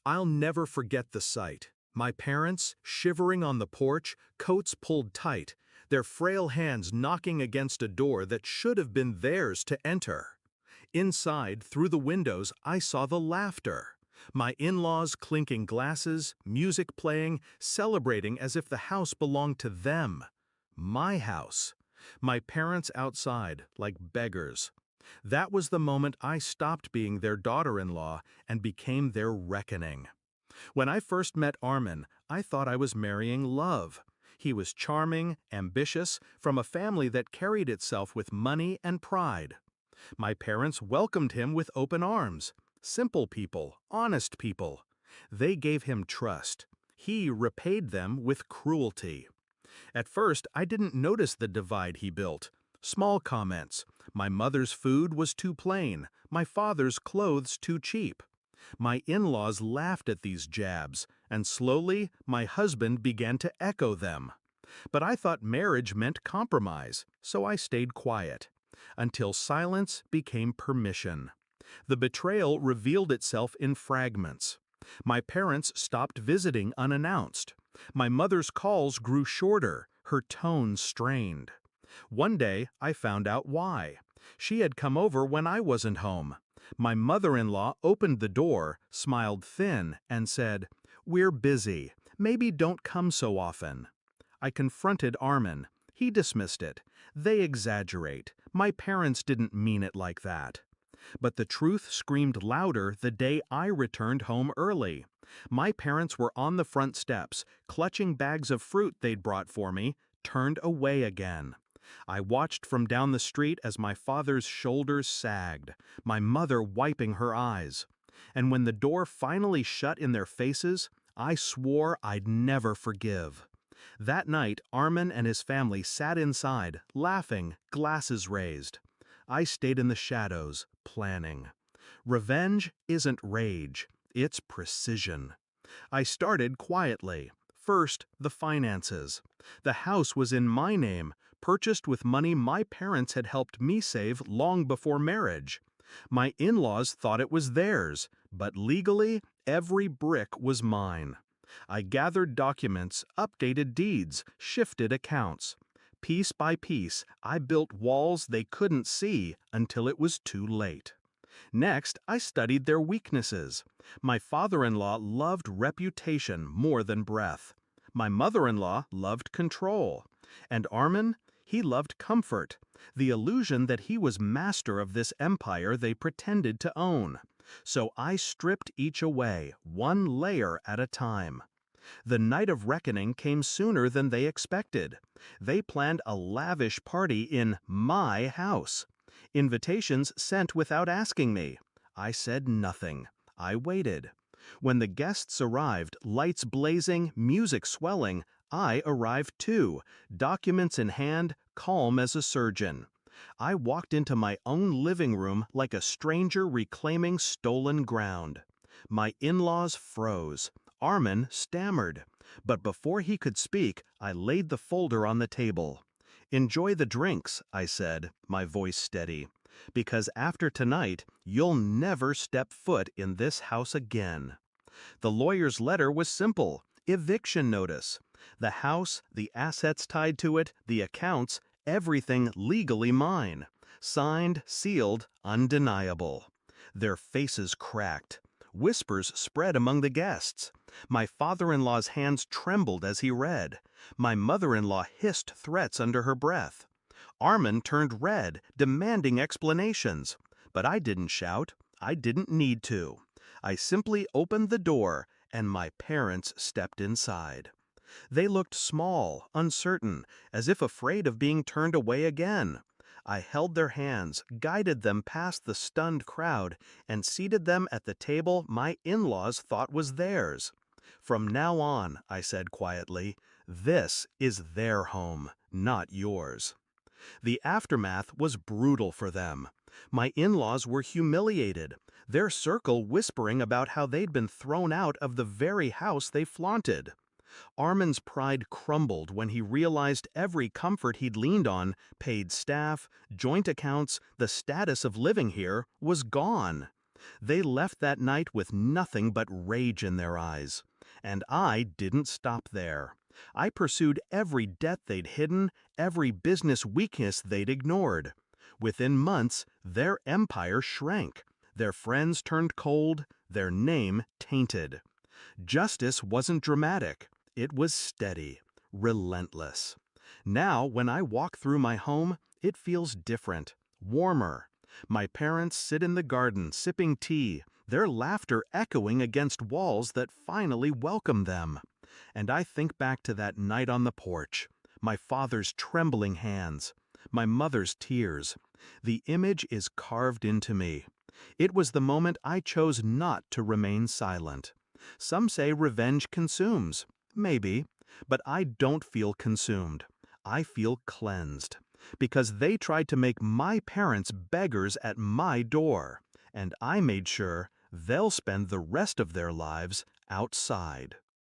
I'll never forget the sight. My parents, shivering on the porch, coats pulled tight, their frail hands knocking against a door that should have been theirs to enter. Inside, through the windows, I saw the laughter. My in-laws clinking glasses, music playing, celebrating as if the house belonged to them. My house. My parents outside, like beggars. That was the moment I stopped being their daughter-in-law and became their reckoning. When I first met Armin, I thought I was marrying love. He was charming, ambitious, from a family that carried itself with money and pride. My parents welcomed him with open arms. Simple people, honest people. They gave him trust. He repaid them with cruelty. At first, I didn't notice the divide he built. Small comments. My mother's food was too plain. My father's clothes too cheap. My in-laws laughed at these jabs, and slowly my husband began to echo them. But I thought marriage meant compromise, so I stayed quiet. Until silence became permission. The betrayal revealed itself in fragments. My parents stopped visiting unannounced. My mother's calls grew shorter, her tone strained. One day, I found out why. She had come over when I wasn't home. My mother-in-law opened the door, smiled thin, and said, "We're busy. Maybe don't come so often." I confronted Armin. He dismissed it. They exaggerate. My parents didn't mean it like that. But the truth screamed louder the day I returned home early. My parents were on the front steps, clutching bags of fruit they'd brought for me, turned away again. I watched from down the street as my father's shoulders sagged, my mother wiping her eyes. And when the door finally shut in their faces, I swore I'd never forgive. That night, Armin and his family sat inside, laughing, glasses raised. I stayed in the shadows, planning. Revenge isn't rage, it's precision. I started quietly. First, the finances. The house was in my name, purchased with money my parents had helped me save long before marriage. My in-laws thought it was theirs, but legally, every brick was mine. I gathered documents, updated deeds, shifted accounts. Piece by piece, I built walls they couldn't see until it was too late. Next, I studied their weaknesses. My father-in-law loved reputation more than breath. My mother-in-law loved control. And Armin, he loved comfort, the illusion that he was master of this empire they pretended to own. So I stripped each away, one layer at a time. The night of reckoning came sooner than they expected. They planned a lavish party in my house. Invitations sent without asking me. I said nothing. I waited. When the guests arrived, lights blazing, music swelling, I arrived too, documents in hand, calm as a surgeon. I walked into my own living room like a stranger reclaiming stolen ground. My in-laws froze. Armin stammered. But before he could speak, I laid the folder on the table. "Enjoy the drinks," I said, my voice steady, "because after tonight, you'll never step foot in this house again." The lawyer's letter was simple: eviction notice. The house, the assets tied to it, the accounts, everything legally mine. Signed, sealed, undeniable. Their faces cracked. Whispers spread among the guests. My father-in-law's hands trembled as he read. My mother-in-law hissed threats under her breath. Armin turned red, demanding explanations. But I didn't shout. I didn't need to. I simply opened the door, and my parents stepped inside. They looked small, uncertain, as if afraid of being turned away again. I held their hands, guided them past the stunned crowd, and seated them at the table my in-laws thought was theirs. "From now on," I said quietly, "this is their home, not yours." The aftermath was brutal for them. My in-laws were humiliated, their circle whispering about how they'd been thrown out of the very house they flaunted. Armin's pride crumbled when he realized every comfort he'd leaned on, paid staff, joint accounts, the status of living here, was gone. They left that night with nothing but rage in their eyes. And I didn't stop there. I pursued every debt they'd hidden, every business weakness they'd ignored. Within months, their empire shrank. Their friends turned cold, their name tainted. Justice wasn't dramatic. It was steady, relentless. Now, when I walk through my home, it feels different, warmer. My parents sit in the garden sipping tea, their laughter echoing against walls that finally welcome them. And I think back to that night on the porch, my father's trembling hands, my mother's tears. The image is carved into me. It was the moment I chose not to remain silent. Some say revenge consumes. Maybe. But I don't feel consumed. I feel cleansed. Because they tried to make my parents beggars at my door. And I made sure they'll spend the rest of their lives outside.